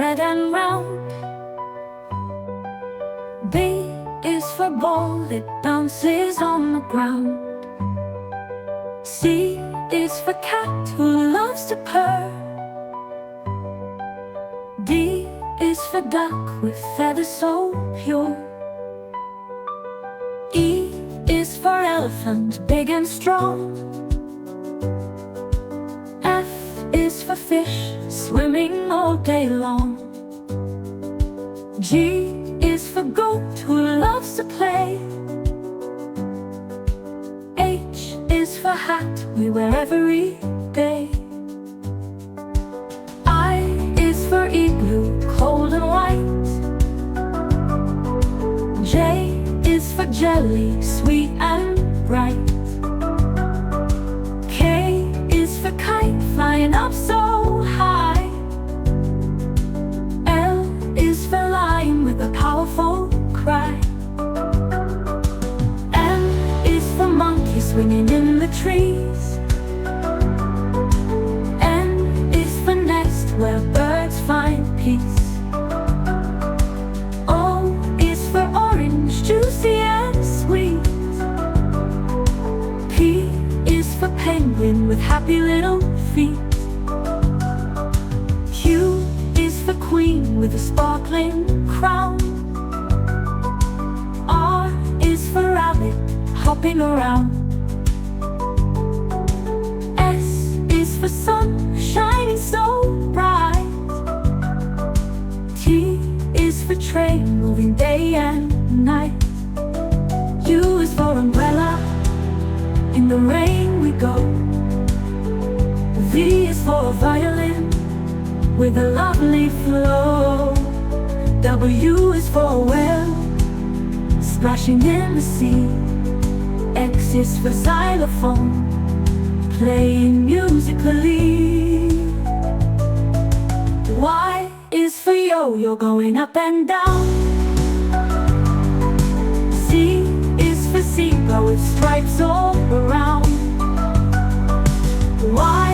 red and round. B is for ball, it bounces on the ground. C is for cat who loves to purr. D is for duck with feathers so pure. E is for elephant, big and strong. F is for fish, swimming all day long. G is for goat who loves to play. H is for hat we wear every day. I is for igloo, cold and white. J is for jelly, sweet and bright. K is for kite, flying up so high. L is for lion with a powerful cry. M is for monkey swinging in the trees. N is for nest where birds find peace. O is for orange, juicy and sweet. P is for penguin with happy little feet. Q is for queen with a sparkling crown. R is for rabbit, hopping around. S is for sun, shining so bright. T is for train, moving day and night. U is for umbrella, in the rain we go. V is for violin, with a lovely flow. W is for whale, splashing in the sea. X is for xylophone, playing musically. Y is for yo-yo, going up and down. Z is for zebra with stripes all around. Y